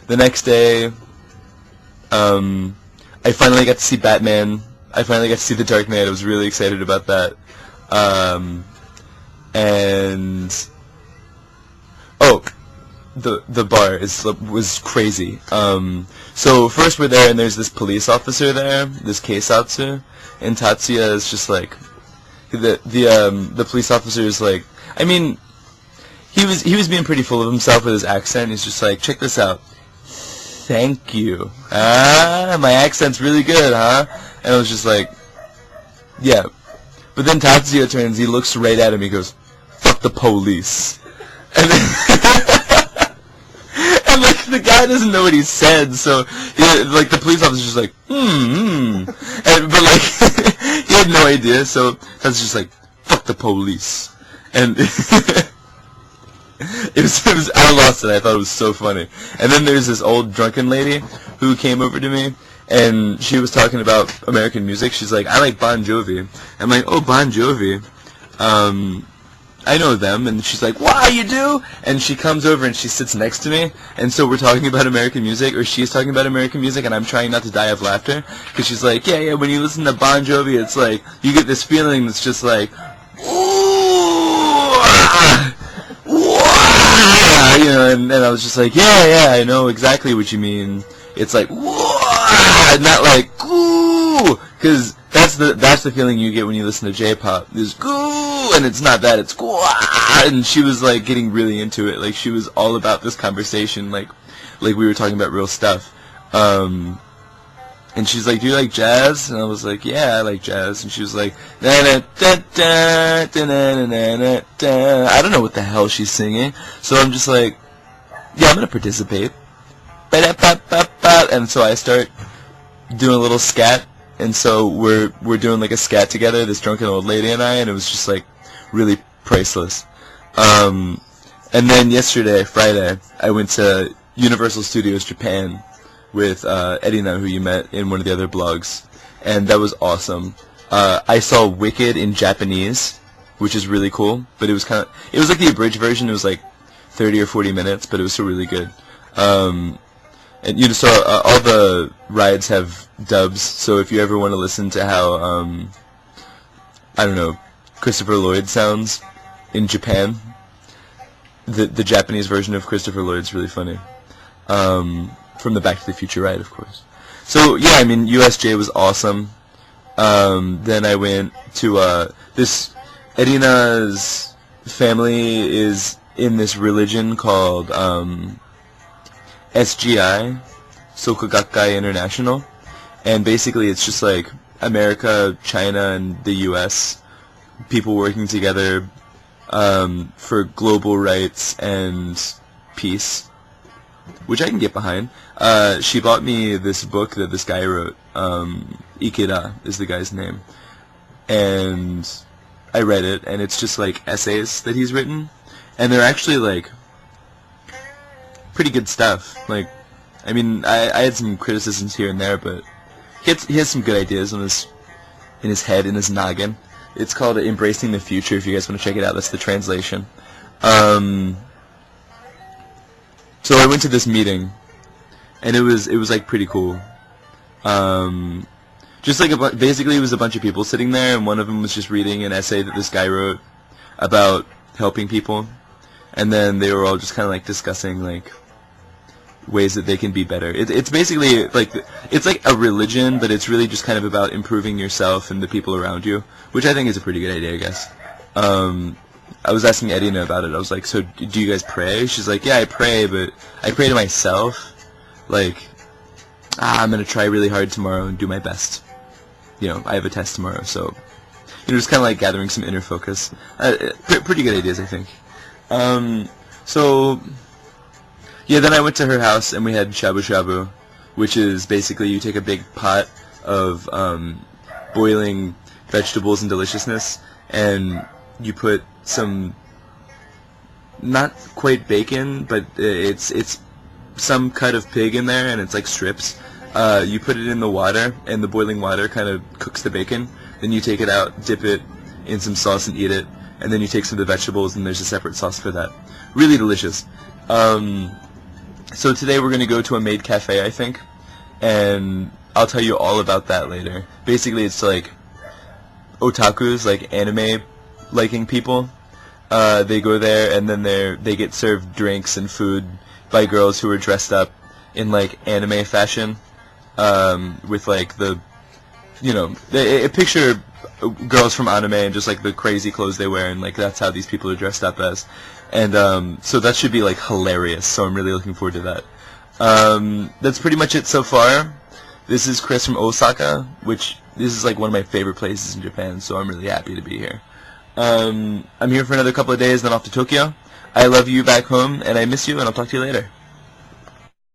the next day, I finally got to see Batman. I finally got to see The Dark Knight. I was really excited about that. And oh, the bar was crazy. So first we're there, and there's this police officer there, this Keisatsu, and Tatsuya is just like the police officer is like, I mean, he was being pretty full of himself with his accent. He's just like, check this out. Thank you. Ah, my accent's really good, huh? And I was just like, yeah. But then Tatsuya turns, he looks right at him, he goes, fuck the police. And then and like the guy doesn't know what he said, so like the police officer's just like, and but like he had no idea, so Tatsuya's just like, fuck the police. And I lost it. I thought it was so funny. And then there's this old drunken lady who came over to me, and she was talking about American music. She's like, I like Bon Jovi. I'm like, oh, Bon Jovi. I know them. And she's like, wow, you do? And she comes over and she sits next to me, and so we're talking about American music, or she's talking about American music, and I'm trying not to die of laughter, because she's like, yeah, when you listen to Bon Jovi, it's like, you get this feeling that's just like, ooh, you know, and I was just like, yeah, I know exactly what you mean. It's like, whoa, not like, ooh, because that's the feeling you get when you listen to J-pop. There's goo, and it's not that, it's goo, and she was like getting really into it. Like she was all about this conversation, like we were talking about real stuff. And she's like, do you like jazz? And I was like, yeah, I like jazz. And she was like, I don't know what the hell she's singing. So I'm just like, yeah, I'm going to participate. And so I start doing a little scat. And so we're doing like a scat together, this drunken old lady and I, and it was just like really priceless. And then yesterday, Friday, I went to Universal Studios Japan with Edina, who you met in one of the other blogs, and that was awesome. I saw Wicked in Japanese, which is really cool, but it was like the abridged version. It was like 30 or 40 minutes, but it was still really good. And you know, so all the rides have dubs, so if you ever want to listen to how I don't know, Christopher Lloyd sounds in Japan, the Japanese version of Christopher Lloyd's really funny. From the Back to the Future ride, of course. So yeah, I mean, USJ was awesome. Then I went to this. Edina's family is in this religion called SGI, Soka International, and basically it's just like America, China, and the U.S. people working together for global rights and peace, which I can get behind. She bought me this book that this guy wrote. Ikeda is the guy's name. And I read it, and it's just like essays that he's written. And they're actually like pretty good stuff. Like, I mean, I had some criticisms here and there, but he has some good ideas in his head, in his noggin. It's called Embracing the Future, if you guys want to check it out. That's the translation. So I went to this meeting, and it was like pretty cool. Just like basically it was a bunch of people sitting there, and one of them was just reading an essay that this guy wrote about helping people, and then they were all just kind of like discussing like ways that they can be better. It's basically like, it's like a religion, but it's really just kind of about improving yourself and the people around you, which I think is a pretty good idea, I guess. I was asking Edina about it. I was like, so do you guys pray? She's like, yeah, I pray, but I pray to myself. Like, I'm going to try really hard tomorrow and do my best. You know, I have a test tomorrow, so, you know, just kind of like gathering some inner focus. Pretty good ideas, I think. So, yeah, then I went to her house and we had shabu shabu, which is basically you take a big pot of boiling vegetables and deliciousness, and you put some, not quite bacon, but it's some cut of pig in there, and it's like strips. You put it in the water, and the boiling water kind of cooks the bacon. Then you take it out, dip it in some sauce, and eat it. And then you take some of the vegetables, and there's a separate sauce for that. Really delicious. So today we're going to go to a maid cafe, I think, and I'll tell you all about that later. Basically, it's like otakus, like anime liking people. They go there and then they get served drinks and food by girls who are dressed up in like anime fashion, with like picture girls from anime and just like the crazy clothes they wear, and like that's how these people are dressed up as. And so that should be like hilarious, so I'm really looking forward to that. That's pretty much it so far. This is Chris from Osaka, which this is like one of my favorite places in Japan, so I'm really happy to be here. I'm here for another couple of days, then off to Tokyo. I love you back home, and I miss you, and I'll talk to you later.